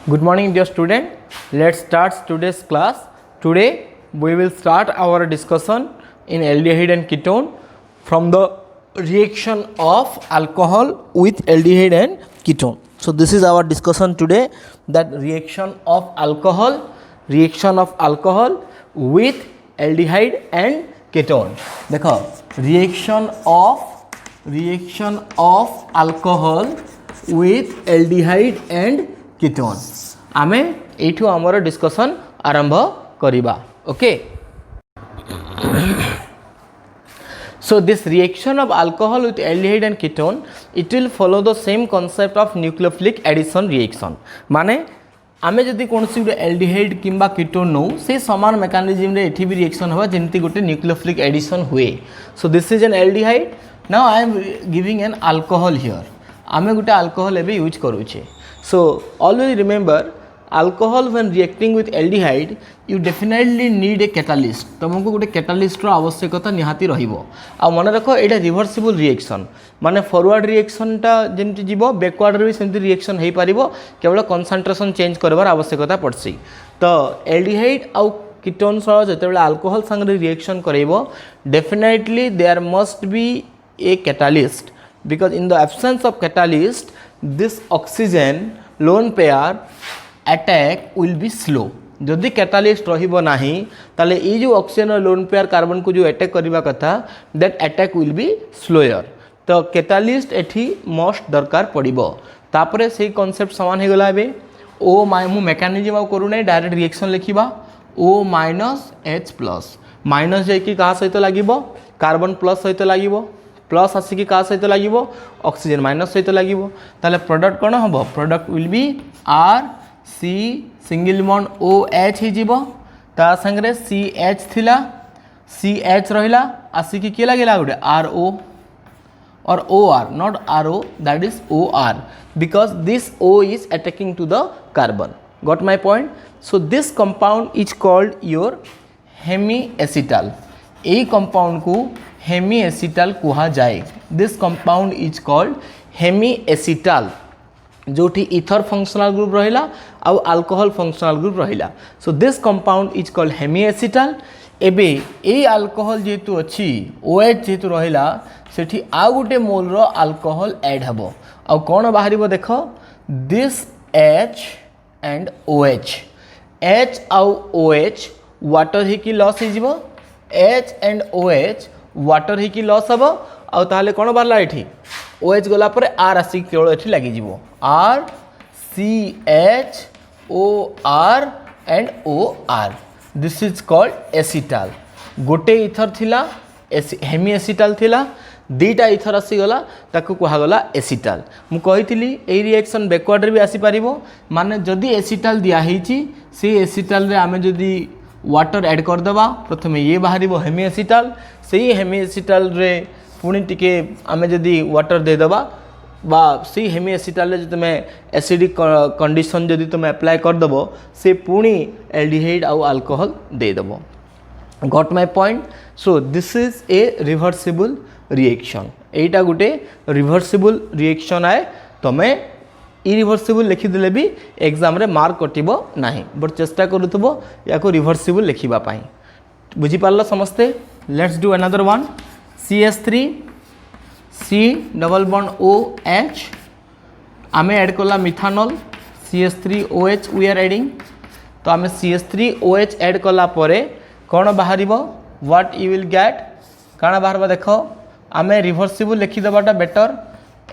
Good morning, dear student. Let's start today's class. Today we will start our discussion in aldehyde and ketone from the reaction of alcohol with aldehyde and ketone. So this is our discussion today, that reaction of alcohol with aldehyde and ketone. देखो reaction of alcohol with aldehyde and ketone आमे एठू आमर discussion आरंभ करिबा. Okay, so this reaction of alcohol with aldehyde and ketone, it will follow the same concept of nucleophilic addition reaction. माने आमे जदि कोनसी गुटे aldehyde किंबा ketone नो से समान मेकानिज्म रे एठी भी रिएक्शन होबा जेंति गुटे nucleophilic addition हुए. So this is an aldehyde. Now I am giving an alcohol here. आमे गुटे alcohol एबे यूज करूचे. So always remember, alcohol when reacting with aldehyde, you definitely need a catalyst. तुमको गोटे कैटालिस्ट आवश्यकता निहाती रहिबो. आ मन रखो एटा रिवर्सिबल रिएक्शन, माने फॉरवर्ड रिएक्शन टा जेमति जीवो बैकवर्ड रे भी सेमति रिएक्शन हेई पारिबो, केवल कंसंट्रेशन चेंज करबार आवश्यकता पड़सी. तो aldehyde आउ कीटोन सह जेतेबेले अल्कोहल संगे रिएक्शन करैबो, definitely there must be a catalyst, because in the absence of catalyst this oxygen lone pair attack will be slow. जदि कैटालिस्ट रहिबो नाही ताले ए जो ऑक्सीजन लोन पेयर कार्बन को जो अटैक करबा कथा, दैट अटैक विल बी स्लोयर. तो कैटालिस्ट एठी मोस्ट दरकार पड़िबो. तापरे से कांसेप्ट समान हे गला बे. ओ मु मेकानिज्म आ करू नै, डायरेक्ट रिएक्शन लिखिबा. O minus H plus minus जाय कि का सहित लागिबो, कार्बन प्लस सहित लागिबो, प्लस आसिकी का सहित लागिबो, ऑक्सीजन माइनस सहित लागिबो. ताले प्रोडक्ट कोन हबो, product will be R C single bond OH ही जीवो. ता संगे CH थिला, CH रहिला, आसिकी के लागिला गुटे RO or OR, not RO, that is OR, because this O is attacking to the carbon. Got my point? So this compound is called your hemiacetal. A compound को hemiacetal कुहा जाए. This compound is called hemiacetal, जोठी ether functional group रहिला आउ alcohol functional group रहिला. So this compound is called hemiacetal. एबे ए alcohol जेतु अछि OH जेतु रहिला सेठी आ गुटे मोल रो अल्कोहल ऐड हबो. आउ कोन बाहरिबो देखो, this H and OH. H आउ OH वाटर ही की लॉस ही जीवो, H and OH वाटर ही की लॉस हबो. आउ ताले कोन बारला एठी OH गला पर R आसी केवल एठी लागि जीवो, R C H O R and OR. This is called acetal. गोटे इथर थिला हेमिएसिटाल थिला, दीटा इथर आसी गला ताकू कहा गला एसिटाल. मु कहितली ए रिएक्शन बैकवर्ड रे भी आसी पारिबो. माने जदी एसिटाल दिया हिची से एसिटाल रे आमे जदी वाटर ऐड कर दबा, प्रथमे ये बाहरिबो हेमिएसिटाल. सेही हेमिएसिटाल रे पुणी टिके आमे जदी वाटर दे दबा बा सी हेमिएसिटाल जो तुम एसिडिक कंडीशन जदि तुम अप्लाई कर दबो, से पुणी एल्डिहाइड आउ अल्कोहल दे दबो. Got my point? So this is a reversible reaction. एटा गुटे रिवर्सिबल रिएक्शन आए. तमे इरिवर्सिबल लिखिदेले भी एग्जाम रे मार्क कटिबो नाही, बट चेष्टा करूथबो याको रिवर्सिबल लिखिबा पाई. बुझी पारला समस्ते? Let's do another one. CH3 C double bond OH आमे ऐड कला methanol, CH3OH we are adding. तो आमे CH3OH ऐड कला परे कोन बाहरिबो, व्हाट यू विल गेट, काना बाहरबा देखो. आमे रिवर्सिबल लिखि दबाटा बेटर.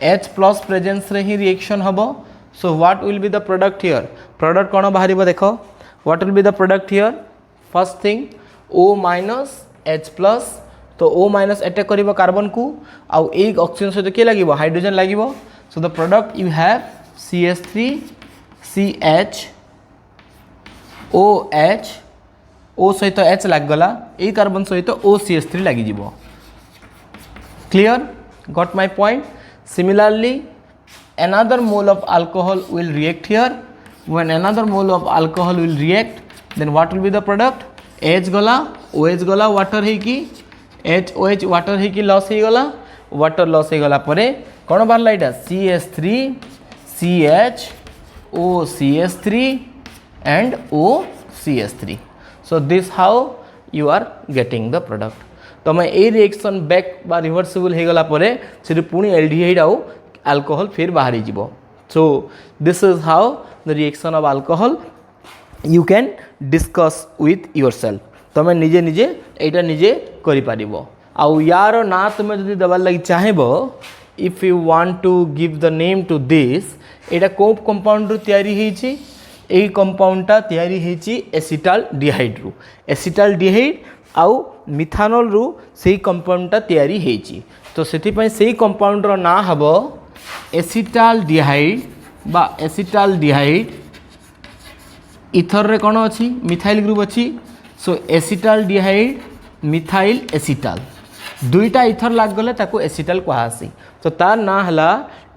H प्लस प्रेजेंस रे ही रिएक्शन हबो. So what will be the product here, product कोन बाहरिबो देखो. What will be the product here, first thing O minus H plus. तो O माइनस अटैक करिबो कार्बन को, आउ एक ऑक्सीजन सहित के लागिबो, हाइड्रोजन लागिबो. So the product you have CH3 CH OH, O सहित H लाग गला, ए कार्बन सहित O CH3 लागी जीवो. Clear? Got my point? Similarly, another mole of alcohol will react here. When another mole of alcohol will react, then what will be the product? H गला, OH गला, water ही की, HOH water ही की loss ही गला. Water loss ही गला परे कोन बारला एटा CH3 CH OCH3 and OCH3. So this how you are getting the product. तुम ए reaction back बा reversible हो गला परे से पुणी एल्डिहाइड आउ अल्कोहल फिर बाहरी जीवो. So this is how the reaction of alcohol you can discuss with yourself. तुम निजे निजे एटा निजे करि पारिबो. आउ यार ना तुम जदि दबार लगी चाहेबो, if you want to give the name to this, एटा को कंपाउंड रु तयारी हेछि. एई कंपाउंडटा तयारी हेछि एसिटाल्डिहाइड रु. एसिटाल्डिहाइड आउ मिथानल रु सेई कंपाउंडटा तयारी हेछि. तो सेति पय सेई कंपाउंड रो ना हबो एसिटाल्डिहाइड बा एसिटाल्डिहाइड. इथर रे कोन अछि मिथाइल ग्रुप अछि. सो एसिटाल्डिहाइड मिथाइल एसिटाल दुईटा इथर लाग गले ताको एसिटाल कहासी. तो तार ना हला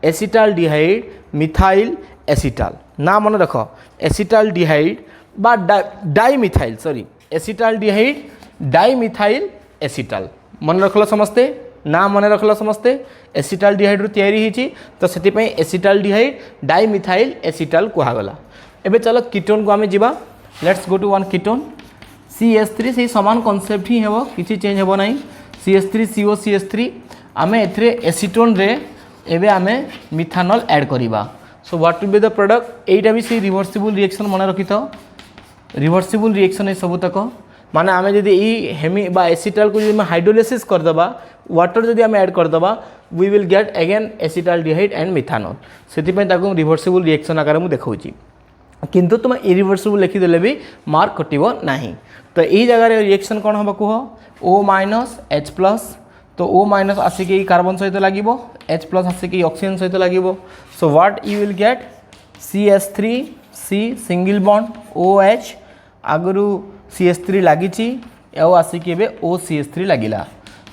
एसिटाल्डिहाइड मिथाइल एसिटाल. ना मन रख एसिटाल्डिहाइड बा dimethyl sorry acetaldehyde dimethyl acetal. मन रखल समस्ते ना मन रखल समस्ते. एसिटाल्डिहाइड रु तयारी हेछि तो सेति पय एसिटाल्डिहाइड डाइमिथाइल एसिटाल कहागला. एबे चलो कीटोन को आमे जिबा. Let's go to one ketone CH3. से समान कॉन्सेप्ट ही हेबो, किछि चेंज हेबो नाही. CH3 COCH3 आमे एथरे एसीटोन रे एबे आमे मिथानल ऐड करिबा. सो what will be the product. एटा भी से रिवर्सिबल रिएक्शन मन रखितो. रिवर्सिबल रिएक्शन ए सब तक माने आमे जदि ई हेमी बा एसिटाल को जदि हाइड्रोलिसिस कर दबा वाटर जदि आमे ऐड कर दबा we will get again acetaldehyde and methanal. सेति पय ताको रिवर्सिबल रिएक्शन आकार मु देखाउची. किंतु तुम इरिवर्सिबल लिखिदेले भी मार्क कटिबो नाही. तो यही जगह रिएक्शन कौन हम कह O-H+. तो O- आसिक कार्बन सहित लगे H+ आसिक ऑक्सीजन सहित लगे. So what you will get CH3C single bond OH आगु CH3 लगी आसिक OCH3 लगला.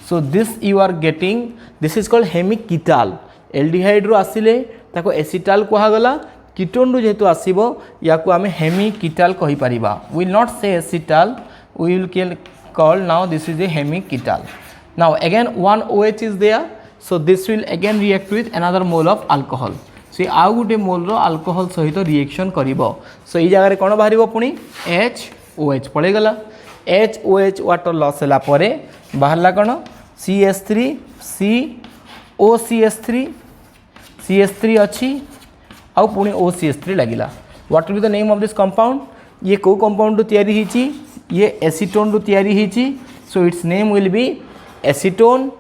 So this you are getting this is called hemiketal. Aldehyde रु आसिले ताको एसिटाल कहागला. कीटोन रु जेहेतु आसीबो याकू आमे हेमिकीटाल कहि परिबा. वी विल नॉट से acetal, we will call now this is a hemiketal. Now again one OH is there, so this will again react with another mole of alcohol. So आउ गोटे मोल रो alcohol सहित reaction करिवो. सो ई जगह रे कोन बाहरिवो पुनी HOH पळे गला. HOH water loss होला परे बाहरला कोन CH3 COCH3 CH3 अछि आउ पुनी OCH3 लागिला. What will be the name of this compound. ये को कंपाउंड तयारी हिची ये एसीटोन रु तयारी हिची. So its name will be acetone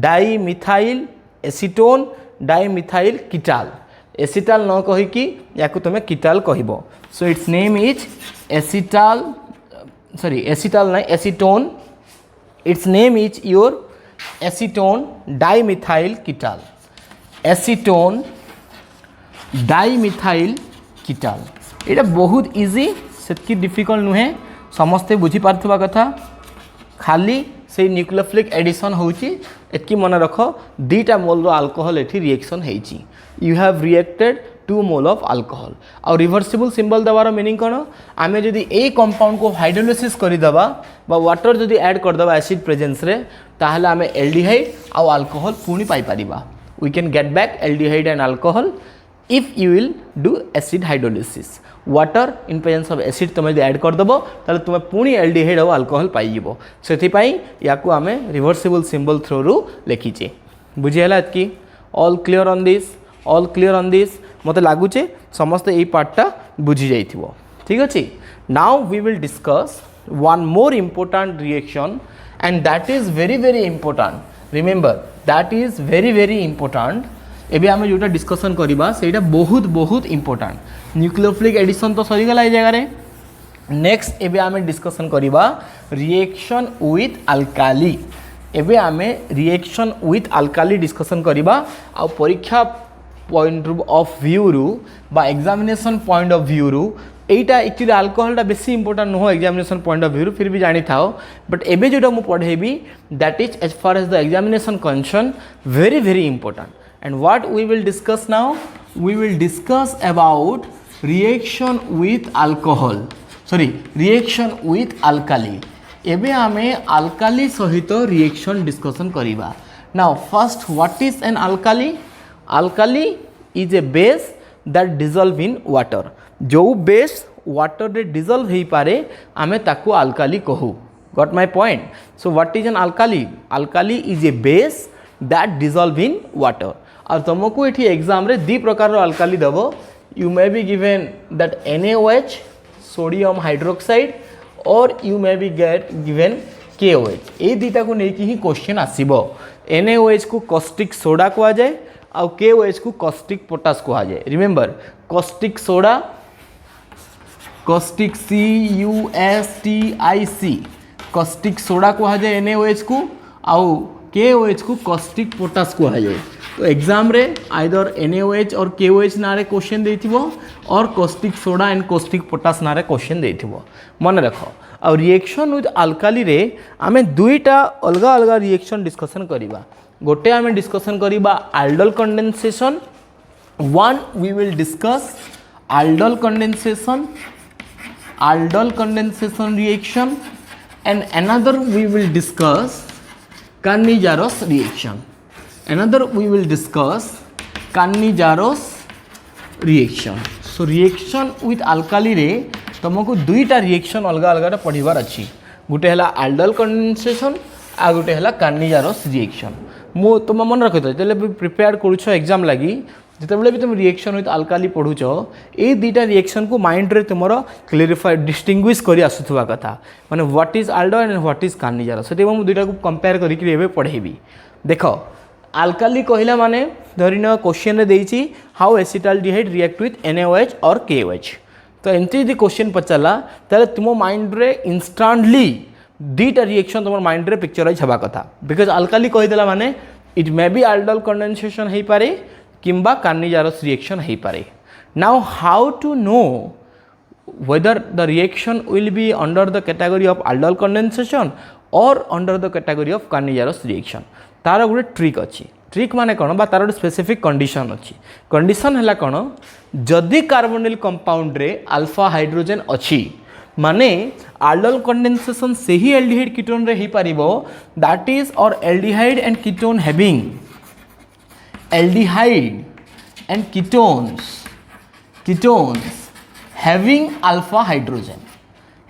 dimethyl acetone dimethyl ketal. Acetal न कहि कि याकू तुमे कीटाल कहिबो. So its name is acetal sorry acetal नहीं acetone. Its name is your acetone dimethyl ketal. Acetone dimethyl ketal. एटा बहुत इजी सेतकी डिफिकल्ट नुहे. समस्ते बुझी पारथबा कथा. खाली से न्यूक्लियोफिलिक एडिशन होची एतकी मन रख. दुईटा मोल रो अल्कोहल एठी रिएक्शन हेची. You have reacted 2 mole of alcohol. और रिवर्सिबल सिंबल दबार मीनिंग कौन. आमे जदि ए कंपाउंड को हाइड्रोलिसिस करि दबा बा वाटर जदि ऐड कर दबा एसिड प्रेजेंस रे ताहले आमे एल्डिहाइड और अल्कोहल पुणी पाई परिबा. We can get back aldehyde and alcohol if you will do acid hydrolysis. Water in presence of acid तुम ऐड करदेव ताले तुम पुणी एल्डिहाइड और अल्कोहल पाइब. से याकू आमे रिवर्सिबल सिंबल थ्रो रु लिखीचे. बुझीगला कि all clear on this. All clear on this. मत लगुचे समस्ते यही पार्टा बुझी जाइथिबो. ठीक अच्छे. Now we will discuss one more important reaction and that is very very important. Remember that is very very important. एबे आमे जोटा डिस्कशन करिबा सेटा बहुत बहुत इम्पोर्टेंट. न्यूक्लियोफिलिक एडिशन तो सरीगला ए जगह रे. नेक्स्ट एबे आमे डिस्कशन करिबा रिएक्शन विथ अल्काली. एबे आमे रिएक्शन विथ अल्काली डिस्कशन करिबा. आ परीक्षा पॉइंट ऑफ व्यू रु बा एग्जामिनेशन पॉइंट ऑफ व्यू रु एटा एक्चुअली अल्कोहलटा बेसी इंपोर्टेंट नुह एग्जामिनेशन पॉइंट ऑफ व्यू फिर भी जानी थाओ. बट एबे जोटा मु पढ़ेबी that is as far as the examination concern very very important. And what we will discuss now? We will discuss about reaction with alcohol. Sorry, reaction with alkali. एबे आमे alkali सहित reaction discussion करिबा. Now first, what is an alkali? Alkali is a base that dissolve in water जो base water रे dissolve हो पारे आमे ताकू अल्काली कहू got my point so what is an alkali alkali is a base that dissolve in water और तुमको ये एग्जाम रे दी प्रकार अल्काली दबो you may be given that NaOH sodium hydroxide और you may be get given KOH ये दुटा को लेकिन ही क्वेश्चन आसीबो NaOH को कॉस्टिक सोडा कहा जाए और KOH को कॉस्टिक पोटास कहा जाए remember caustic soda caustic CUSTIC caustic soda कहा जाए NaOH को आउ KOH को कॉस्टिक पोटास कहा जाए तो एग्जाम रे आइदर NaOH और KOH नारे क्वेश्चन देथिबो और caustic soda and caustic potash नारे क्वेश्चन देथिबो मन रख और रिएक्शन विथ अल्काली रे आमे दुईटा अलग अलग रिएक्शन डिस्कशन करिबा गोटे आमे डिस्कशन करिबा aldol condensation one we will discuss aldol condensation reaction and another we will discuss Cannizaros reaction. Another we will discuss Cannizaros reaction. So reaction with alkali रे तुमको दुईटा रिएक्शन अलग अलग पढ़ार अच्छी गोटे है आल्डोल कंडेंसेशन आ गोटे है Cannizaros रिएक्शन मु तुम मन रख जो प्रिपेयर करुछ एग्जाम लगी जितेबाला भी तुम रिएक्शन विथ अल्काली पढ़ुच ये दुईटा रिएक्शन को माइंड रे तुम क्लीयरिफाई डिस्टिंग्विश कर आसुवा कथा माने what is Aldo and what is Cannizaros से दुईटा को कंपेयर करके पढ़ेबी देख अल्काली कहला माने धरी न क्वेश्चन देइछि how acetaldehyde react with NaOH और KOH तो एमती यदि क्वेश्चन पचारा ताले तुम माइंड रे इंस्टांटली दुईटा रिएक्शन तुम माइंड रे पिक्चराइज हवा कथा बिकज अल्काली कहीदेला माने it may be aldol condensation हो पारे किंबा Cannizaros रिएक्शन हो पारे now how to know whether the reaction will be under the category of aldol condensation और under the category of Cannizaros reaction तार गोटे ट्रिक अच्छी ट्रिक माने कौन बा तार गोटे स्पेसिफिक कंडीशन अच्छी कंडीशन है कौन जदि कार्बोनिल कंपाउंड रे अल्फा हाइड्रोजन अच्छी माने आल्डोल कंडेंसेशन से ही एल्डिहाइड कीटोन रे ही पारिबो दैट इज और aldehyde and ketone having aldehyde and ketones having alpha hydrogen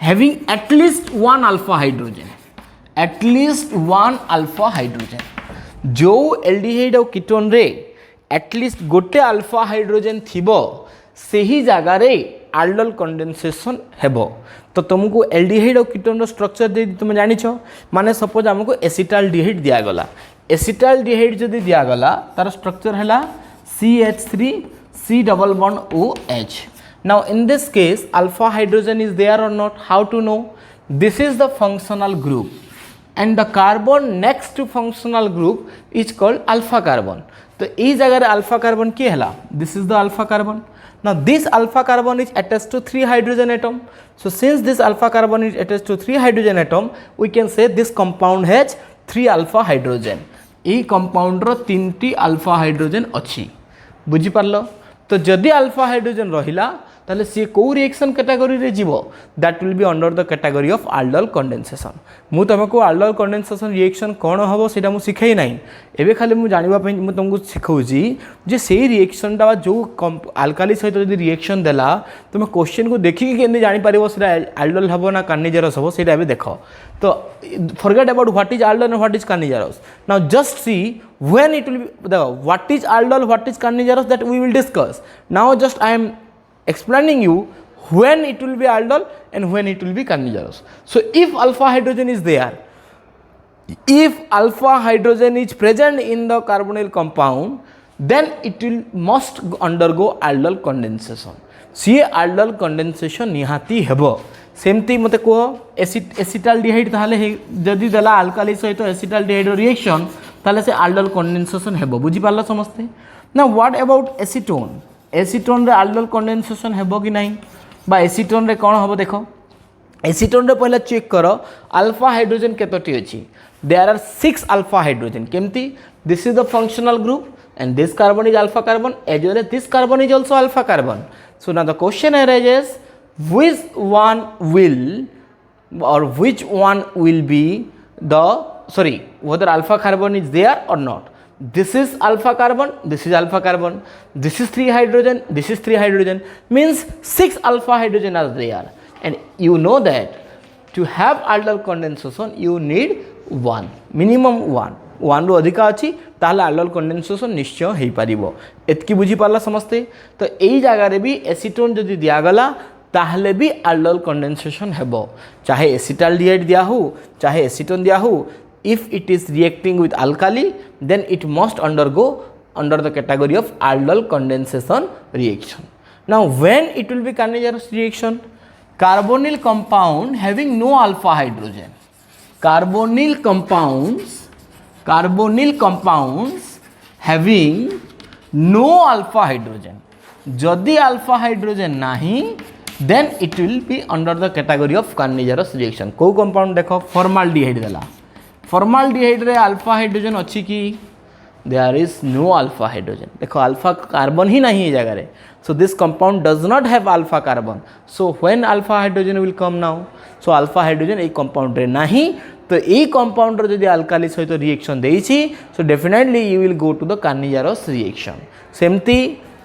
having at least one alpha hydrogen जो एल्डिहाइड और कीटोन रे एटलिस्ट गोटे अल्फा हाइड्रोजन थिबो से ही जगह रे आल्डोल कंडेंसेशन हेबो तो तुमको एल्डिहाइड और कीटोन रो स्ट्रक्चर दे तुम जानिछ माने सपोज हमको एसिटाल्डिहाइड दिया गला एसिटाल्डिहाइड जदि दिया गला तार स्ट्रक्चर है CH3 C double bond OH. Now in this case alpha hydrogen is there or not? How to know? This is the functional group and the carbon next to functional group is called alpha carbon. तो ये जगह alpha carbon क्या है? This is the alpha carbon. Now this alpha carbon is attached to 3 hydrogen atom. So since this alpha carbon is attached to 3 hydrogen atom, we can say this compound has 3 alpha hydrogen. ये compound रो 3टी alpha hydrogen अच्छी बुझी पारलो तो जदि alpha hydrogen रहिला ताले सी को reaction category रे जीवो that will be under the category of aldol condensation मु तुमको आल्डोल कंडेंसेशन रिएक्शन कौन हम सेटा मु सिखाई नाही एबे खाली मु जानिबा पई मु तुमको सिखाउजी जे सेही रिएक्शन टा जो अल्काली सहित जदि रिएक्शन देला तुम क्वेश्चन को देखि के केने जानि पारिबो सेटा आल्डोल हबो ना Cannizaros हबो सेटा एबे देखो तो forget about what is aldol and what is Cannizaros now just see when it will be देखो what is aldol what is Cannizaros that we will discuss now just I am explaining you when it will be aldol and when it will be Cannizaros. So if alpha hydrogen is there, if alpha hydrogen is present in the carbonyl compound, then it will must undergo aldol condensation. सी aldol condensation निहाती हेबो सेमती मते को acetaldehyde ताले जदि देला alkali सहित एसिटाल्डिहाइड रिएक्शन ताले से aldol condensation हेबो बुझी पारला समझते ना व्हाट अबाउट एसीटोन एसीटोन रे aldol condensation हेबो कि नहीं बा एसीटोन रे कोन हबो देखो एसीटोन रे पहला चेक करो अल्फा हाइड्रोजन केतोटी अछि देयर आर 6 अल्फा हाइड्रोजन केमती this is the functional group and this carbon is alpha carbon as well as this carbon is also alpha carbon. So now the question arises which one will be the whether alpha carbon is there or not. this is alpha carbon, this is alpha carbon, this is 3 hydrogen, this is 3 hydrogen, means 6 alpha hydrogen are there. And you know that to have aldol condensation you need 1, minimum 1 ରୁ ଅଧିକା ଅଛି ତାହେଲେ aldol condensation ନିଶ୍ଚୟ ହେଇ ପାରିବ। ଏତିକି ବୁଝି ପାରିଲା ସମସ୍ତେ? ତ ଏଇ ଜାଗାରେ ବି ଏସିଟୋନ୍ ଯଦି ଦିଆଗଲା ताहले भी aldol condensation हेबो, चाहे एसिटाल्डिहाइड दिया हो चाहे एसीटोन दिया हो। If it is reacting with alkali then it must undergo under the category of aldol condensation reaction. Now when it will be carnigerous reaction? Carbonyl compound having no alpha hydrogen, carbonyl compounds having no alpha hydrogen, जदि alpha hydrogen नहीं then it will be under the category of carnigerous reaction. को compound देखो formaldehyde देला, formaldehyde रे alpha hydrogen अच्छी कि there is no alpha hydrogen, देखो alpha carbon ही नहीं है जगह रे, so this compound does not have alpha carbon, so when alpha hydrogen will come now, so alpha hydrogen ए कंपाउंड रे नहीं, तो ए कंपाउंड रो जदी अल्काली सहित रिएक्शन देइछि so definitely you will go to the Cannizzaro's reaction. सेमती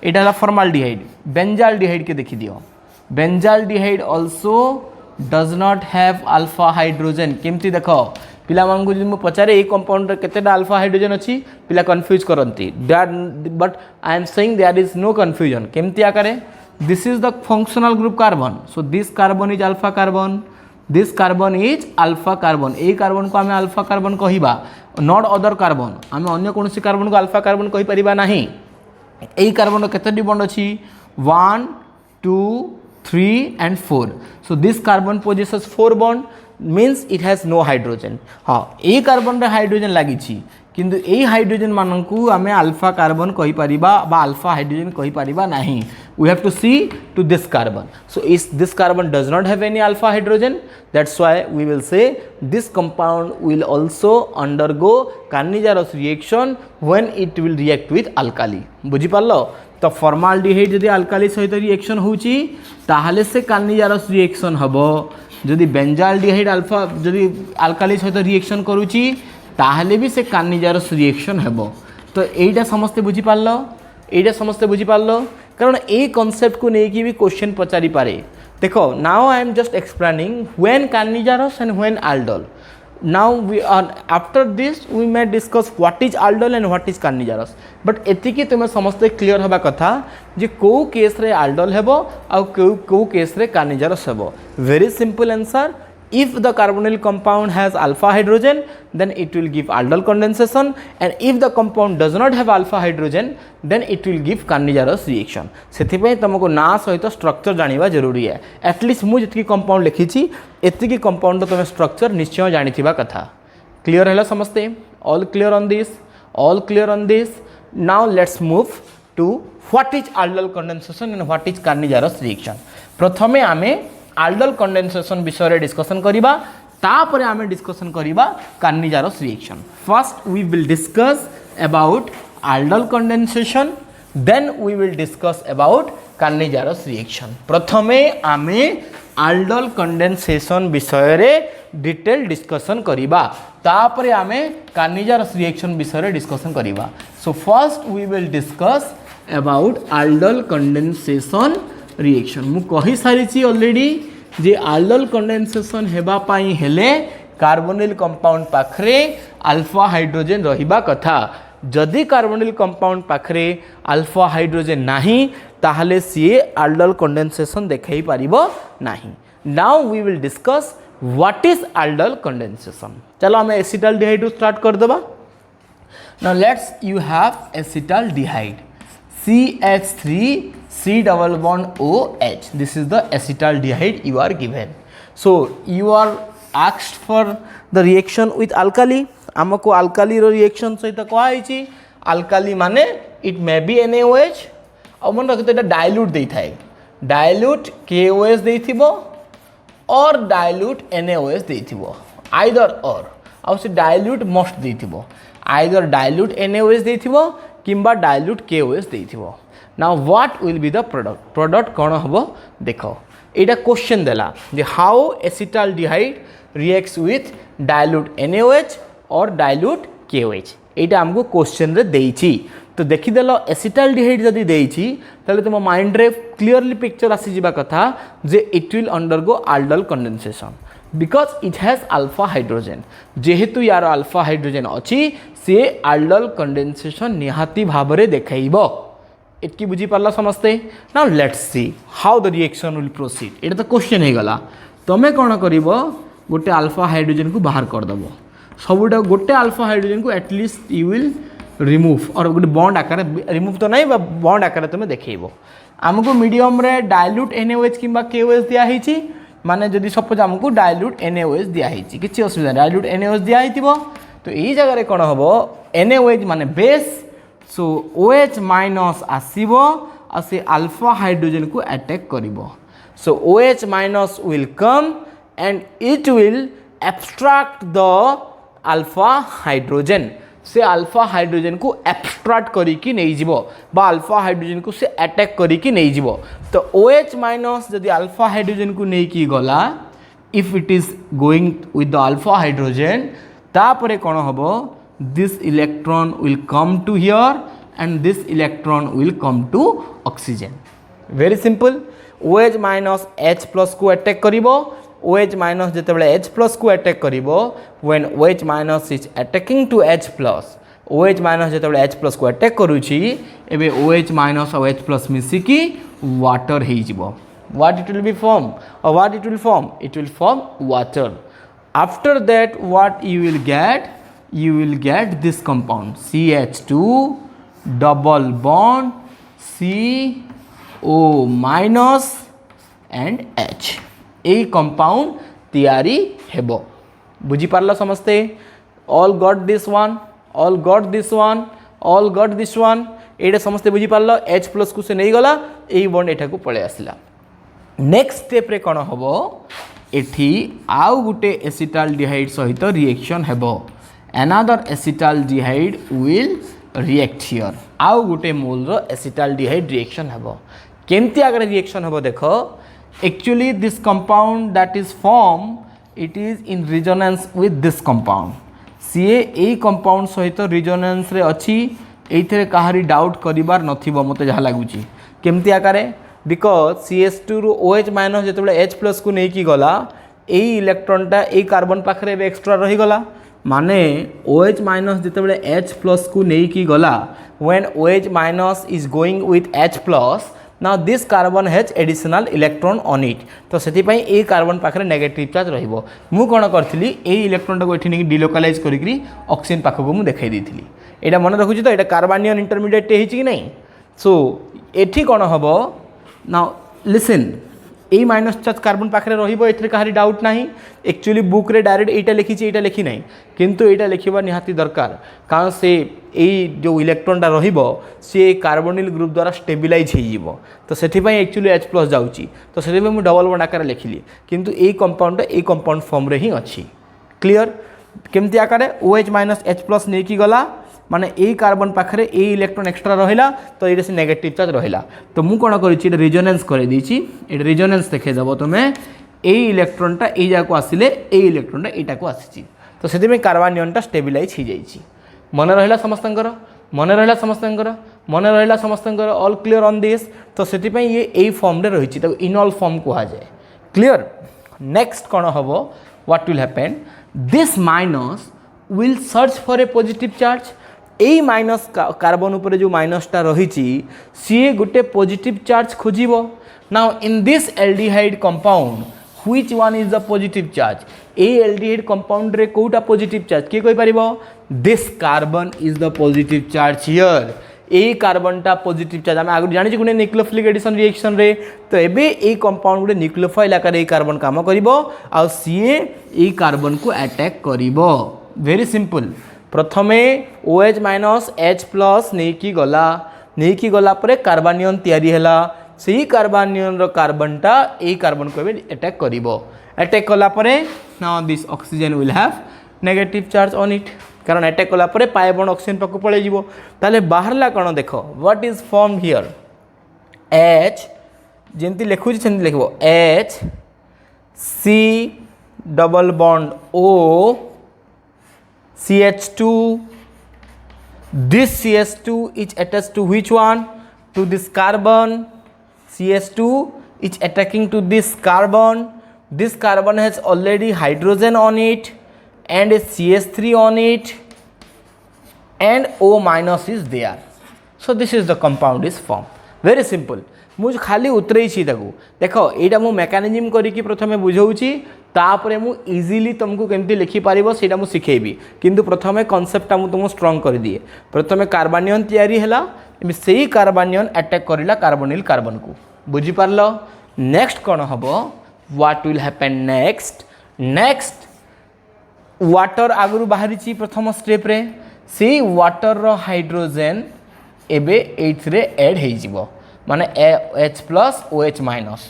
एटा फॉर्माल्डिहाइड, बेंजाल्डिहाइड के देखि दियो, benzaldehyde also does not have alpha hydrogen. केमती देखो पिला मानकु जदि मु पचारे ए कंपाउंड रे केतेटा अल्फा हाइड्रोजन अछि पिला कंफ्यूज करंती, but I am saying there is no confusion. केमती आकारे this is the functional group carbon, so this carbon is alpha carbon, this carbon is alpha carbon, ए कार्बन को आमे अल्फा कार्बन कहिबा, not other carbon, आमे अन्य कोनोसी carbon को अल्फा कार्बन कहि परिबा नाही। ए कार्बन केतेटी बॉन्ड अछि 1 2 3 and 4, so this carbon possesses 4 bond, means it has no hydrogen। हाँ ए कार्बन रे हाइड्रोजन लागि छी किंतु ए हाइड्रोजन मानकु आमे अल्फा कार्बन कहि परिबा बा अल्फा हाइड्रोजन कहि परिबा नाही, we have to see to this carbon, so is this carbon does not have any alpha hydrogen, that's why we will say this compound will also undergo carnigerous reaction when it will react with alkali। बुझी पारलो? तो formaldehyde जदि alkali सहित reaction होची ताहले से कार्निजरस reaction हबो, जदि benzaldehyde alpha जदि अल्काली सहित रिएक्शन करूची ताहले भी से कार्निजरस रिएक्शन हेबो। तो एटा समस्ते बुझी पारलो, एटा समस्ते बुझी पारलो, कारण ए कांसेप्ट को नेकी भी क्वेश्चन पचारि पारे। देखो now I am just explaining when Cannizzaro's and when aldol। Now we are after this we may discuss what is aldol and what is carnigerous, but एतिकी तुम समस्ते क्लियर हबा कथा जे को केस रे aldol हेबो आ को केस रे carnigerous हेबो। Very simple answer, if the carbonyl compound has alpha hydrogen then it will give aldol condensation, and if the compound does not have alpha hydrogen then it will give carnigerous reaction। सेथि पे तुमको ना सहित structure जानिबा जरूरी है, at least मु जति compound लिखिछि एतिकी कंपाउंड तुम स्ट्रक्चर निश्चय जानिथिबा कथा। क्लियर हैला समस्ते? All clear on this? All clear on this? Now let's move to what is aldol condensation and what is carnigerous reaction। प्रथमे आमे aldol condensation विषय डिस्कशन करिबा, तापर आमे डिस्कशन करिबा carnigerous reaction। First we will discuss about aldol condensation, then we will discuss about carnigerous reaction। प्रथमे आमे aldol condensation विषय रे डिटेल डिस्कशन करिबा, तापर आमे carnigerous reaction विषय रे डिस्कशन करिबा। So first we will discuss about aldol condensation reaction. मु कहि सारिछि ऑलरेडी जे aldol condensation हेबा पाई हेले कार्बोनिल कंपाउंड पाखरे अल्फा हाइड्रोजन रहिबा कथा, जदि कार्बोनिल कंपाउंड पाखरे अल्फा हाइड्रोजन नाही ताहले सीए aldol condensation देखाई पारिबो नाही। Now we will discuss what is aldol condensation। चलो हमें एसिटाल्डिहाइड स्टार्ट कर देबा। Now let's you have acetaldehyde CH3 C double bond OH, this is the acetaldehyde you are given। So you are asked for the reaction with alkali, आमको alkali रो reaction सहित कहा है alkali माने it may be NaOH और मन रखते हैं dilute देता है, dilute KOH देती वो और dilute NaOH देती वो, either or, और से dilute most देती वो, either dilute NaOH देती वो किंबा dilute KOH देती वो। Now what will be the product? Product कौन हबो देखो, एटा क्वेश्चन देला जे how acetaldehyde reacts with dilute NaOH or dilute KOH। এইটা आमको क्वेश्चन रे देइछि तो देखिदेल एसिटाल्डिहाइड जदि देइछि ताले तुम माइंड रे क्लियरली पिक्चर आसी जिबा कथा जे it will undergo aldol condensation because it has alpha hydrogen जेहेतु यार अल्फा हाइड्रोजन अच्छी सी aldol कंडेंसेशन निहाती भाव में देखो एटकी बुझी पार्ला समस्ते now let's see how the reaction will proceed एटा तो क्वेश्चन हो गला तमें कौन कर गोटे अल्फा हाइड्रोजन को बाहर करदेव सबुटा गोटे अल्फा हाइड्रोजन को एटलिस्ट यू विल रिमूव और गोटे बॉन्ड आकार रिमूव तो नहीं बॉन्ड आकार तुम देखो आमको मीडियम रे डाइल्यूट NaOH कि KOH दिखाई माने जदि सपोज आमको डाइल्यूट NaOH दिखाई किसी असुविधा डाइल्यूट NaOH दिखाई तो यही जगह कौन हम NaOH माने बेस सो OH माइनस आसब आ से अल्फा हाइड्रोजन को अटैक करिवो so OH minus will come and it will abstract the alpha hydrogen से अल्फा हाइड्रोजन को एब्स्ट्रैक्ट करिकी नहीं जीवो बा अल्फा हाइड्रोजन को से अटैक करिकी नहीं जीवो तो OH माइनस जदि अल्फा हाइड्रोजन को नहीं की गला if it is going with the alpha hydrogen तापरे कौन हम this electron will come to here and this electron will come to oxygen very simple OH minus H plus को attack करिवो OH माइनस जितेबाला H प्लस को attack करिवो when OH minus is attacking to H plus OH minus जितेबाला H plus को attack करूची एबे OH minus और H प्लस मिसिकी वाटर हे जिवो what it will be form or what it will form it will form water after that what you will get this compound CH2 double bond CO minus and H A compound तैयारी हेबो बुझी पारला समस्ते all got this one all got this one all got this one एटा समस्ते बुझी पारला H plus को से नहीं गला ए बॉन्ड एठा को पळे आसला नेक्स्ट स्टेप रे कोन हबो एठी आउ गुटे एसिटाल्डिहाइड सहित रिएक्शन हेबो another acetaldehyde will react here आउ गुटे मोल रो एसिटाल्डिहाइड रिएक्शन हेबो केमती आगर रिएक्शन हेबो देखो actually this compound that is formed it is in resonance with this compound CA A compound सहित रिजोनेंस रे अच्छी एइथरे कहारी डाउट करिबार नथिबो मते जहा लागुची केमती आकारे बिकॉज CH2 रु OH माइनस जेतेबेले H प्लस को नै की गला ए इलेक्ट्रॉनटा ए कार्बन पाखरे एक्स्ट्रा रही गला माने OH माइनस जेतेबेले H प्लस को नै की गला when OH minus is going with H plus now this carbon has additional electron on it तो सेति पई ए कार्बन पाखरे नेगेटिव चार्ज रहिबो मु कोन करथिली ए इलेक्ट्रॉन को एठी नै डिलोकलाइज करिकरी ऑक्सीजन पाखको मु देखाई देथिली एटा मन रखुची तो एटा कार्बनियन इंटरमीडिएट हेछि कि नै सो एठी कोन हबो नाउ लिसन ए माइनस चार्ज कार्बन पाखरे रहिबो एथरे कहारी डाउट नाही एक्चुअली बुक रे डायरेक्ट एटा लिखिछि एटा लिखि नै किंतु एटा लिखिबा निहाती दरकार कारण से ए जो इलेक्ट्रॉनटा रहिबो से कार्बोनिल ग्रुप द्वारा स्टेबिलाइज हो जिवो तो सेथि पई एक्चुअली H प्लस जाउची तो सेथि पई मु डबल बॉन्ड आकार लिखिली किंतु ए कंपाउंड ए कंपाउंड फॉर्म रे ही अछि क्लियर केमती आकार OH माइनस H प्लस नै की गला माने ए कार्बन पाखरे ए इलेक्ट्रॉन एक्स्ट्रा रहिला तो ये से नेगेटिव चार्ज रहिला तो मु कोन करिछि ए रिजोनेंस करे दिछि ए रिजोनेंस देखे जबो तमे ए इलेक्ट्रॉनटा ए जाको आसिले ए इलेक्ट्रॉनटा एटा को आसीछि तो सेति में कार्बनियनटा स्टेबिलाइज हो जाइछि मन रहिला समस्तंकर मन रहिला समस्तंकर मन रहिला समस्तंकर ऑल क्लियर ऑन दिस तो सेति पई ये ए फॉर्म रे रहिछि तो इनऑल फॉर्म को आ जाए क्लियर नेक्स्ट कोन हबो what will happen this minus will search for a positive charge ए माइनस कार्बन ऊपर जो माइनसटा रही सी गोटे पॉजिटिव चार्ज खोजिबो now in this aldehyde compound which one is the positive charge ए एल्डिहाइड कंपाउंड रे कोटा पॉजिटिव चार्ज के कोइ परिबो this carbon is the positive charge here ए कार्बनटा पॉजिटिव चार्ज आम आगे जानी गोटे न्यूक्लियोफिलिक एडिशन रिएक्शन रे तो एबे ए कंपाउंड गोटे न्यूक्लियोफाइल आकार ए कार्बन काम करिबो आ सीए ए कार्बन को अटैक करिबो वेरी सिंपल प्रथमे OH माइनस H प्लस नहीं गला परे कार्बनियन तैयारी हैला सही कार्बनियन रो कार्बनटा ए कार्बन को अटैक करिवो अटैक कला परे now this oxygen will have negative charge on it कारण अटैक कला परे पाई बॉन्ड ऑक्सीजन पाक पळे जिवो ताले बाहरला कोन देखो what is form here H जेंती लिखुची सेंती लिखबो H C double bond O CH2 This CS2 is attached to which one? To this carbon. CS2 is attacking to this carbon. This carbon has already hydrogen on it and a CH3 on it and O minus is there. So this is the compound is formed. Very simple. मुझे खाली उतरेছি ताकू देखो एटा मु mechanism करिकी प्रथमे बुझाऊची तापरे मु easily तुमको केमती लिखि पारिबो सेटा मु सिखेबी किंतु प्रथमे कांसेप्ट मु तुमको स्ट्रांग कर दिए प्रथमे कार्बनियन तयारी हैला एमि सेही कार्बनियन अटैक करिला कार्बोनिल कार्बन को बुझी पारलो नेक्स्ट कोन हबो what will happen next water आगु बाहरी प्रथम स्टेप रे सी वाटर रो हाइड्रोजन एबे एथ रे ऐड हे जिवो माने H plus OH minus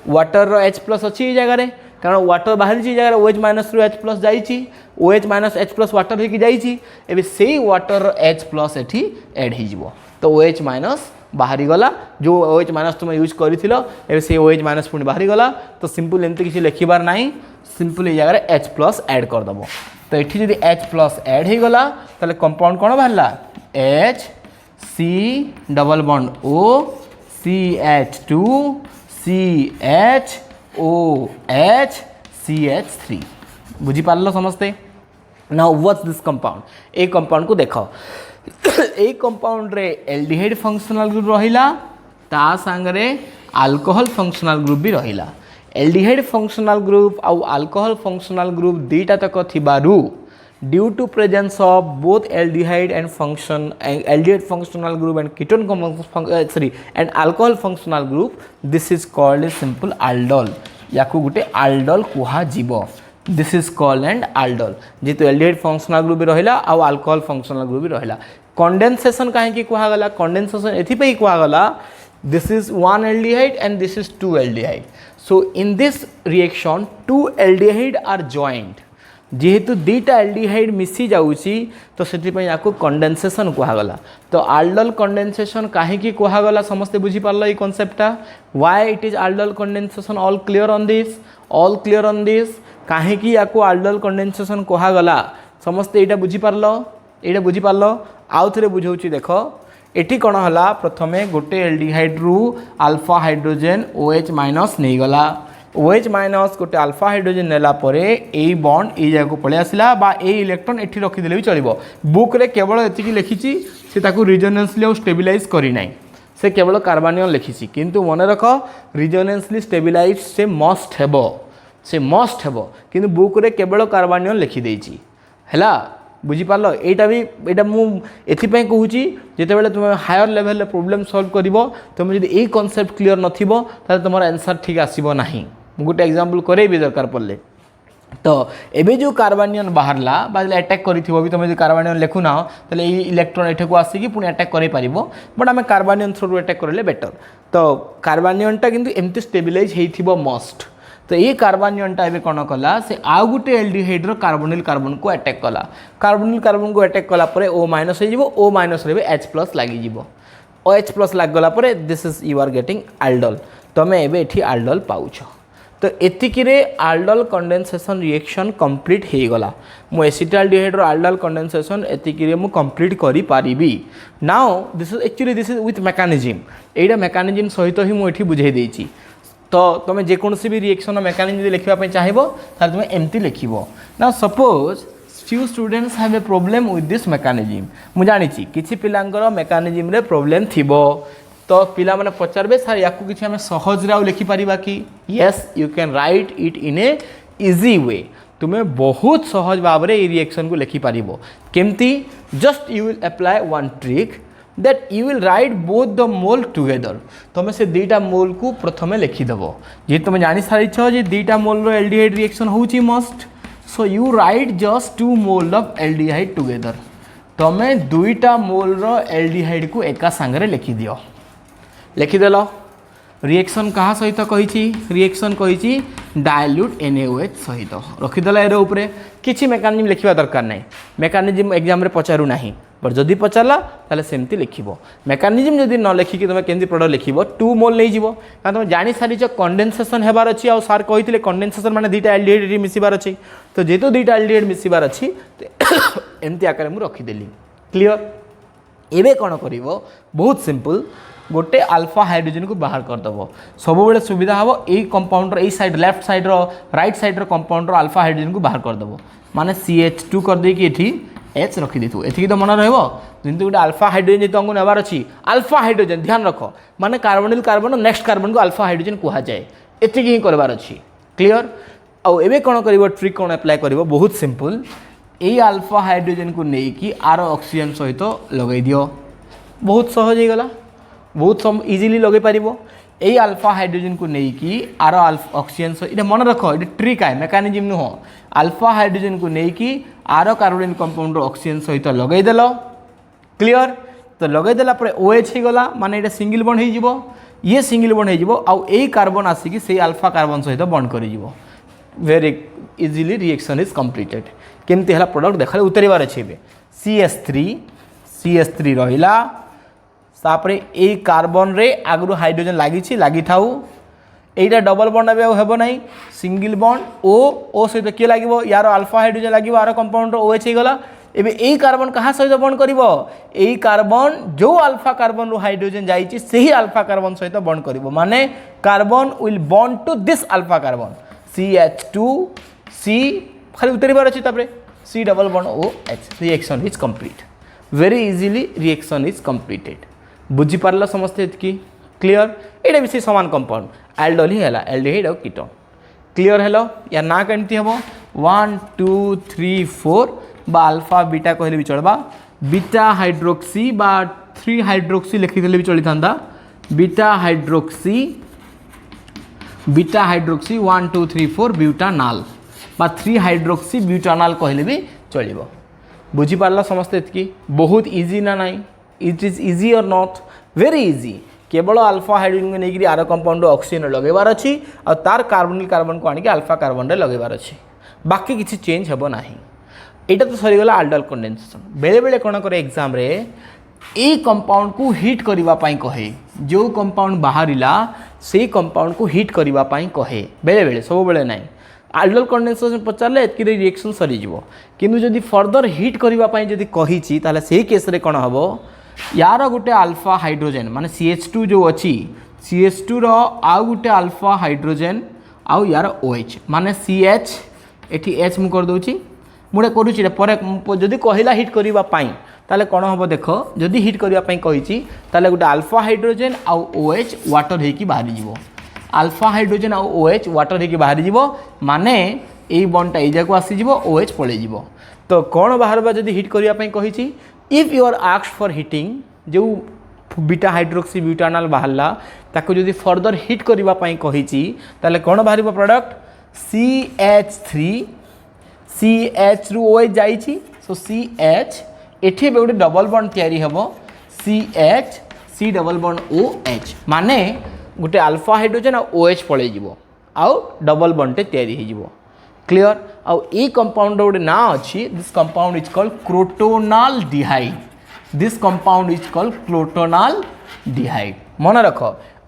water रो H प्लस अच्छी जगह रे कारण वाटर बाहरी जगह OH माइनस रो H प्लस जाइछि OH minus H plus water होकी जाइछि एबे सेही वाटर रो H प्लस एठी ऐड हे जिवो तो OH माइनस बाहरी गला जो OH माइनस तुम यूज करिथिलो एबे से OH माइनस पुणी बाहरी गला तो सिंपल एमती किछि लिखिबार नाही सिंपल ए जगह H प्लस ऐड कर दबो तो एठी जदि H प्लस ऐड हे गला ताले कंपाउंड कोन बाहरला H C double bond O CH2 CHOH CH3 बुझी पारलो समझते now what's this compound A compound को देखो ए कंपाउंड रे एल्डिहाइड फंक्शनल ग्रुप रहिला ता संगरे अल्कोहल फंक्शनल ग्रुप भी रहिला एल्डिहाइड फंक्शनल ग्रुप आउ अल्कोहल फंक्शनल ग्रुप दुईटा तक थिबारु due to presence of both aldehyde functional group and ketone and alcohol functional group this is called a simple aldol याकू Gute aldol कुहा जीवो this is called an aldol जेतु aldehyde functional group भी रहिला आ alcohol functional group भी रहिला condensation काहे की कुहा गला condensation एथि पे कुहा गला this is one aldehyde and this is two aldehyde so in this reaction two aldehyde are joined जेहेतु दुईटा एल्डिहाइड मिसी जाऊँगी तो से कंडेनसेशन कहगला तो आल्डल कंडेनसेशन कहीं कहगला समस्ते बुझीपार ये कनसेप्टा why it is aldol condensation all clear on this कहीं आल्डल कंडेनसेशन कहगला समस्ते यहाँ बुझीपार आउ थे बुझाऊँ देख एटी कौन है प्रथमे गोटे एल्डिहाइड रु अल्फा हाइड्रोजेन OH माइनस नहीं गला OH माइनस गोटे अल्फा हाइड्रोजेन नेला परे ए बॉन्ड ए जगह पलि आसला बा ए इलेक्ट्रॉन एठी रखिदेले भी चलिबो बुक रे केवल एतिकी लिखिची से ताकू रिजोनेंसली और स्टेबिलाइज करी नाही से केवल कार्बनियन लिखिची किंतु मने रख रिजोनेंसली स्टेबिलाइज से मस्ट हेबो किंतु बुक रे केवल कार्बनियन लिखि देइची हैला बुझी पारलो एटा भी एटा मु एथि पय कहूची जेते बेले तुम हायर लेवल रे प्रॉब्लम सॉल्व करिवो तुम जदि ए कांसेप्ट क्लियर नथिबो ताले तुमर आंसर ठीक आसीबो नाही मु गोटे एग्जांपल करे भी दरकार पड़ले तो एबे जो कार्बनियन बाहरला बाले अटैक करिथिबो भी तुम जे कार्बनियन लेखु ना ताले ए इलेक्ट्रॉन एठे को आसी कि पुनी अटैक करै परिबो बट हमें कार्बनियन थ्रू अटैक करले बेटर तो कार्बनियन टा किंतु एमती स्टेबिलाइज हेइथिबो मस्ट तो ये कार्बनियनटा एबे कोन कला से आउ गुटे एल्डिहाइड रो कार्बोनिल कार्बन को अटैक कला कार्बोनिल कार्बन को अटैक कला परे O माइनस हे जिवो O माइनस रे H प्लस लागि जिवो OH प्लस लाग गला परे this is you are getting aldol तमे एबे एठी aldol पाउछ तो एतिकी रे aldol कंडेंसेशन रिएक्शन कंप्लीट हे गला मु एसिटाल्डिहाइड रो aldol कंडेंसेशन एतिकी रे मु कंप्लीट करि पारिबी now this is with mechanism एटा मेकानिज्म सहित ही मु एठी बुझाई देइची तो तुम जेकोसी भी रिएक्शन मेकानिज्म लिखा चाहिए तुम एमती लिख ना suppose few students have a problem with this mechanism मुझे जानी किसी पिलांकर मेकानिज्म रे प्रॉब्लम थिबो तो पिला माने पचारबे सर या किसी आम सहज रे लिखिपर कि yes you can write it in a easy way तुम्हें बहुत सहज भाव में ये रिएक्शन को लिखिपर केमती just you will apply one trick that you will write both the mole together तुम से दुईटा मोल को प्रथमे लिखिदेव जी तुम जानी सारी जे दुईटा मोल रो एल्डिहाइड रिएक्शन होची must so you right just 2 mole of aldehyde together तुम दुईटा मोल रो एल्डिहाइड को एका संगे लिखिदियो लिखिदेल रिएक्शन कहा सहित कही रिएक्शन कही डाइल्यूट NaOH सहित रखीदेला एरे उपरे किसी मेकानिज्म लिखा दरकार नहीं मेकानिज्म एग्जाम रे पचारू ना बट जदि पचारा ताले सेमती लिखिबो मेकानिज्म जदि न लिखिकी तुम केमती प्रोडक्ट लिखिबो 2 मोल नहीं जीवो कारण तुम जानी सारी कंडेनसेशन हेबार अछि आ सार कहिथिले कंडेनसेशन माने दुईटा एल्डिहाइड मिसिबार अछि तो जेतो दुईटा एल्डिहाइड मिसिबार अछि एमती आकार मु रखी देली क्लियर एबे कौन कर बहुत सिंपल गोटे अल्फा हाइड्रोजन को बाहर करदेव सब बेले सुविधा हम यही कंपाउंडर यही side left side right side compounder alpha hydrogen को बाहर करदेव माने CH2 करदे कि H रखी एति तो मन रही गोटे अल्फा हाइड्रोजन जी तुमको नेबार अच्छी अल्फा हाइड्रोजन ध्यान रख माने कार्बोनिल कार्बन नेक्स्ट कार्बन को अल्फा हाइड्रोजन कहुए एति ही करबार अच्छी क्लीयर आउ एबे कौन कर ट्रिक कौन अप्लाई कर बहुत सिंपल यही अल्फा हाइड्रोजन को लेकिन आर ऑक्सीजन सहित लगे दियो बहुत सहज हो गला बहुत इजिली लगे पार यही अल्फा हाइड्रोजन को लेकिन आर ऑक्सीजन सहित मन रख ये ट्रिक है मेकानिज्म नुह अल्फा हाइड्रोजन को लेकिन आर कार्बोनिल कंपाउंड ऑक्सीजन सहित लगेदेल क्लीयर तो लगेदेला OH हो गला माने ये सिंगल बॉन्ड हो ये सिंगल बॉन्ड हो आउ यही कार्बन आसिक से अल्फा कार्बन सहित बॉन्ड कर very easily reaction is completed केमती है प्रोडक्ट देखा उतरबार अच्छे CH3 रहा तापर ये कार्बन रे आगु हाइड्रोजन लगी थाऊ यहीटा डबल बॉन्ड अब ना सिंगल बॉन्ड ओ सहित किए लगे यार अल्फा हाइड्रोजन लगे आर कंपाउंड OH हो गला एबे यही कार्बन कहाँ सहित बॉन्ड कर यही कार्बन जो अल्फा कार्बन रु हाइड्रोजन जाइए से अल्फा कार्बन सहित बॉन्ड कर माने carbon will bond to this alpha carbon CH2 C खाली उतरबार अच्छे C double bond OH reaction is complete very easily reaction is completed बुझी पारला समस्ते इतकी क्लीयर एटा भी से समान कंपाउंड एल्डोल ही है एल्डिहाइड और कीटोन क्लीयर हेलो या ना केमती हम 1 2 3 4 बा अल्फा बीटा कहले भी चलबा बीटा हाइड्रोक्सी बा 3 हाइड्रोक्सी लिखिदेले भी चली था बीटा हाइड्रोक्सी 1 2 3 4 ब्यूटानॉल बा 3 हाइड्रोक्सी ब्यूटानॉल कहले भी चलिबो बुझी पारला समस्ते इतकी बहुत इजी ना नहीं इट इज इजी और नॉट वेरी इजी केवल अल्फा हाइड्रोजन को लेकर आर कंपाउंड ऑक्सीजन लगेबार अच्छी और तार कार्बोनिल कार्बन को आनिक अल्फा कार्बन रे लगेबार अच्छी बाकी किसी चेंज हेबो नाही एटा तो सरीगला आल्डोल कंडेंसेशन बेले बेले कौन करे एग्जाम रे ए कंपाउंड को हिट करबा पई कहे जो कंपाउंड बाहरिला से कंपाउंड को हिट करबा पई कहे बेले बेले सब बेले नाही आल्डोल कंडेंसेशन पचारले एतकी रिएक्शन सरी जिवो किंतु जदि फर्दर हिट करबा पई जदि कहिछि ताले सेही केस रे कोन हबो यार गोटे अल्फा हाइड्रोजन माने CH2 जो अच्छी CH2 रो आउ गोटे अल्फा हाइड्रोजन आउ यार OH माने CH एठी H मु कर दोछि मुडे करूछि परे जदि कहिला हिट करबा पई ताले कोन हबो देखो जदि हिट करबा पई कहिछि ताले गोटे अल्फा हाइड्रोजन आउ OH वाटर हेकी बाहरी जिवो अल्फा हाइड्रोजन आउ OH वाटर हेकी बाहरी जिवो माने एई बॉन्डटा एई जाको आसी जिवो OH पळे जिवो तो कोन बाहरबा जदि हिट करबा पई कहिछि if you are asked for heating जो बीटा हाइड्रोक्सी ब्यूटानॉल बाहरला ताको जदि फर्दर हिट करबा पई कहिछि ताले कोन बाहरिबो प्रोडक्ट CH3 CH रु OH जाइछि सो CH एठी बे गोटे डबल बॉन्ड तयारी हेबो CH C double bond OH माने गोटे अल्फा हाइड्रोजन और OH पळे जिवो आउ डबल बॉन्ड तयारी हे जिवो क्लियर आउ ए कंपाउंड गोटे ना अच्छी this compound is called crotonaldehyde this compound is called crotonaldehyde मन रख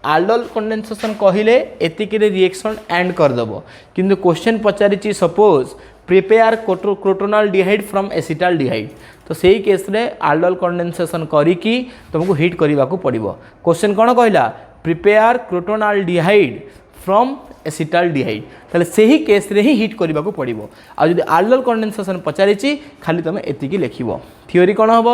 आल्डोल कंडेंसेशन कहले एतिके रिएक्शन एंड करदेव किंतु क्वेश्चन पचारि suppose prepare crotonaldehyde from acetaldehyde तो सही केस रे आल्डोल कंडेंसेशन करिकी तुमको हिट करने को पड़ो क्वेश्चन कौन कहला prepare crotonaldehyde from acetal डिहाइड ताले सही केस रे ही हिट करने को पड़ो आ जदि आल्डोल कंडेंसेशन पचारि खाली तुम एतिकी लिखिबो थ्योरी कौन हम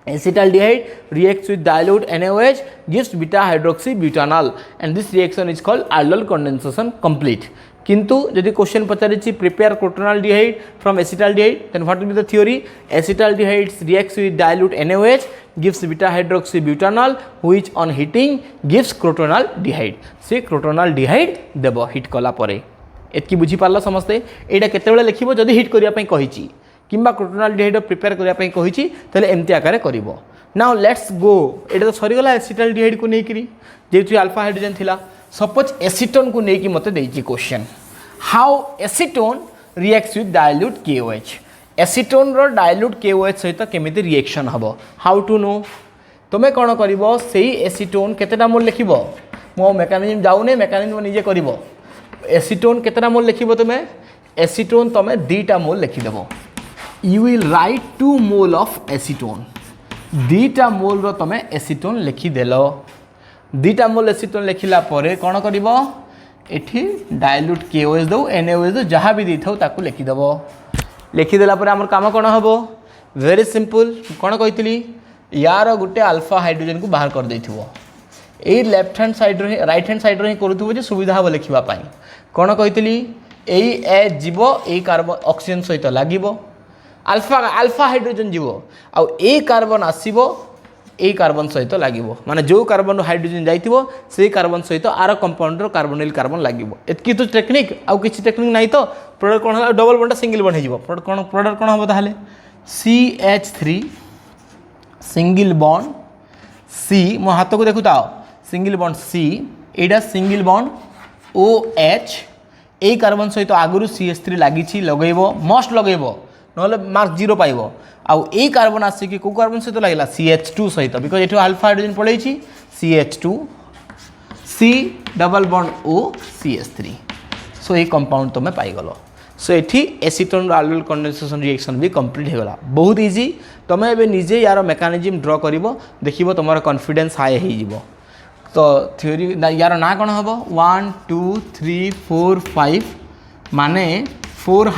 acetaldehyde reacts with dilute NaOH gives beta hydroxy butanol and this reaction is called aldol condensation complete किंतु यदि क्वेश्चन पचारि prepare crotonaldehyde from acetaldehyde then what will be the theory acetaldehyde reacts with dilute NaOH gives beta hydroxy butanol which on heating gives crotonaldehyde से crotonaldehyde देव hit कला परे एतकी बुझी पारला समस्ते एटा केतेबेले लिखिबो जदि हिट करिया पई कहिछि किंबा क्रोटोनाल्डिहाइड प्रिपेयर करिया पई कहिछि तले एमती आकार करिवो नाउ लेट्स गो एटा तो सरीगला एसिटाल्डिहाइड को नेकरी जेतु अल्फा हाइड्रोजन थिला सपोज एसीटोन को नेकी मते देछि question how acetone reacts with dilute KOH acetone रो डाइल्यूट KOH सहित केमिति रिएक्शन हबो हाउ टू नो तुमे कोन करिवो सेही एसीटोन केतेटा मोल लिखिबो मो मेकानिज्म जाउने मेकानिज्म निजे करिवो एसीटोन केतेटा मोल लिखिबो तुमे एसीटोन तुमे 2टा मोल लिखि देबो you will write 2 mole of acetone 2टा मोल तुम एसीटोन लिखिदेल 2टा मोल एसीटोन लिखला कौन कर एठी डाइल्यूट KOH दो NaOH दो जहाँ भी देता ताकू लिखिदेव लिखिदेला आम कम कौन हम वेरी सिंपल कौन कही यार गोटे अल्फा हाइड्रोजन को बाहर कर देथिबो ए लेफ्ट हैंड साइड रे राइट हैंड साइड रे करूथबो जे सुविधा हम लिखिबा पाई कौन कही एई एच जीव ए कार्बन ऑक्सीजन सहित लागिबो अल्फा हाइड्रोजन जीव आउ ए कार्बन आसीबो ए कार्बन सहित लागिबो माने जो कार्बन हाइड्रोजन जाइथिबो से कार्बन सहित आर कंपाउंड रो कार्बोनिल कार्बन लागिबो एतकी तो टेक्निक आउ किछि टेक्निक नाही तो प्रोडक्ट कोन होला डबल बॉन्ड सिंगल बॉन्ड हे जीवो प्रोडक्ट कोन हो ताहाले CH3 सिंगल बॉन्ड C मो हाथ को देखु ताओ सिंगल बॉन्ड C एडा सिंगल बॉन्ड OH ए कार्बन सहित आगुरु CH3 लागिछि लगेबो मस्ट लगेबो नहले मार्क 0 पाइबो आउ ए कार्बन आसिक को कार्बन सहित लागला CH2 सहित बिकॉज एठो अल्फा हाइड्रोजन पळैछि CH2 C double bond O CH3 so ए कंपाउंड तुम पाई गलो सो एठी एसीटोन अल्कोहल कंडेंसेशन रिएक्शन भी कंप्लीट हो गला बहुत इजी तुम एबे निजे यार मेकानिज्म ड्रा करिवो देखिवो तुमर कॉन्फिडेंस हाई हो जिवो तो थ्योरी यार ना कौन हम 1 2 3 4 5 माने 4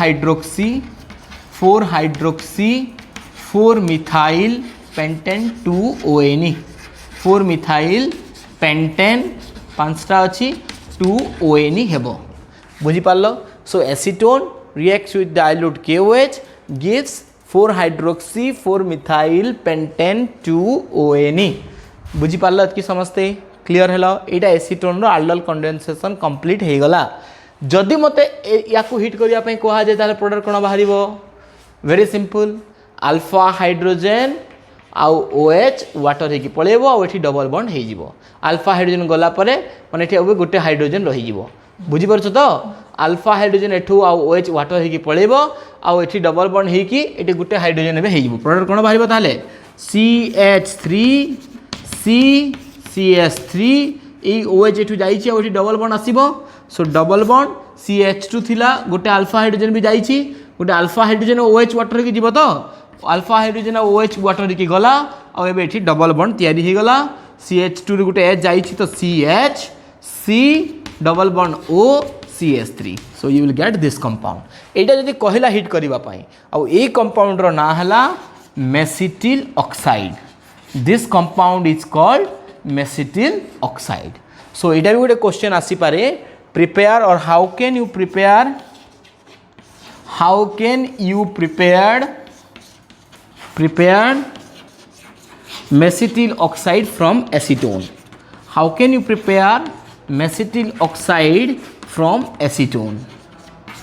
hydroxy 4 methyl pentane 2 ONE 4 methyl pentane 5टा अच्छी 2 ONE हेबो बुझी पारलो so acetone reacts with dilute KOH gives 4 hydroxy 4 methyl pentane 2 ONE बुझी पारलो कि समझते क्लियर है यहाँ एसीटोन रो अल्कोहल कंडेंसेशन कंप्लीट हो गला जदि मते या हिट करने कह जाए प्रोडक्ट कौन बाहर वेरी सिंपल अल्फा हाइड्रोजन आउ OH वाटर होगी पलैब आठी डबल बॉन्ड हो अल्फा हाइड्रोजन गलापर मैंने ये गोटे हाइड्रोजन रही बुझीपार तो अल्फा हाइड्रोजन एठू आउ OH वाटर होगी पलैब आठी डबल बॉन्ड होगी गोटे हाइड्रोजन हो प्रोडक्ट कौन बाहर ताहले CH3 CH3 ये OH एठू जाइछि आ डबल बॉन्ड आसीबो सो डबल बॉन्ड CH2 थिला गोटे अल्फा हाइड्रोजन भी जाइछि गोटे अल्फा हाइड्रोजन OH वाटर की जीव तो अल्फा हाइड्रोजन OH वाटर की गला आ एबे एठी डबल बॉन्ड तैयारी हो गला CH2 रे गोटे H जाइछि तो CH C double bond O CH3 so you will get this compound एटा जदि कहला हिट करिवा पई आ ए कंपाउंड रो ना हला mesityl oxide this compound is called mesityl oxide सो यहाँ भी गोटे क्वेश्चन आसी पारे प्रिपेयर और how can you prepare mesityl oxide from acetone how can you prepare mesityl oxide from acetone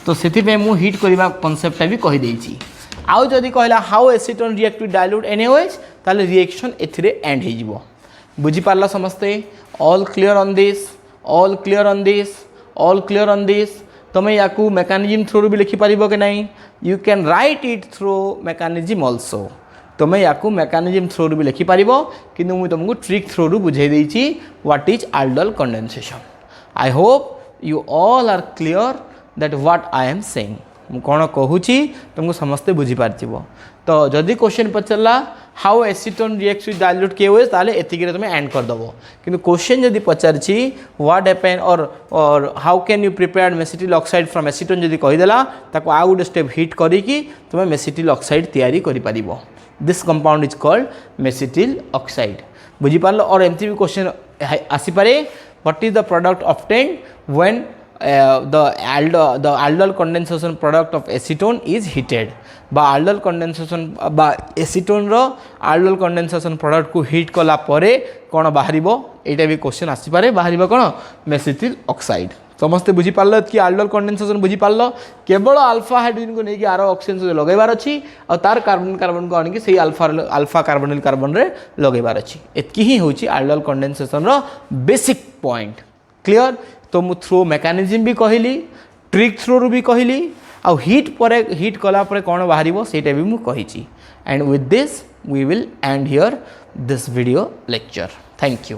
तो से मु हिट करवा कॉन्सेप्ट भी कहीदे आउ जदि कहला how acetone react with dilute NaOH ताले रिएक्शन एथिरे एंड हो बुझीपार समस्ते ऑल क्लियर ऑन दिस तुम या मेकानिज्म थ्रू भी लिखिपार कि नहीं you can write it through mechanism also तुम या मेकानिज्म थ्रू भी लिखिपार कि मुझे तुमको ट्रिक थ्रू बुझे what is alcohol condensation I hope you all are clear that what I am saying मु कौन कहूँ तुमको समस्ते बुझीपार तो जदि क्वेश्चन पचारा how acetone reacts with dilute KOH ताले एतिक तुम एंड करदेव कि क्वेश्चन जदि पचारि व्हाट हैपेन और how can you prepare mesityl oxide from acetone जदि कहीदेला ताको आउ गोटे स्टेप हिट करिकी तुम मेसिटिल ऑक्साइड तैयारी करि this compound is called mesityl oxide बुझीपार और एमती भी क्वेश्चन आसीपे what is the product obtained when the aldol condensation product of acetone is heated बा aldol condensation बा acetone रो aldol condensation product को heat कला परे कौन बाहर यहाँ भी क्वेश्चन आसीपे बाहर कौन मेसिटिल ऑक्साइड समस्ते बुझी पार्ल कि aldol condensation बुझी पार्ल केवल अल्फा हाइड्रोजन को लेकिन आर ऑक्सीजन लगेबार अच्छी और तार कार्बन को आनिक से अल्फा कार्बोनिल कार्बन रे लगेबार अच्छी एतकी ही होची aldol condensation रो बेसिक पॉइंट क्लियर तो मु थ्रू मेकानिज्म भी कहली ट्रिक थ्रू भी कहली आ हिट कला परे कौन बाहर सेटा भी मुझे कही and with this we will end here this video lecture thank you.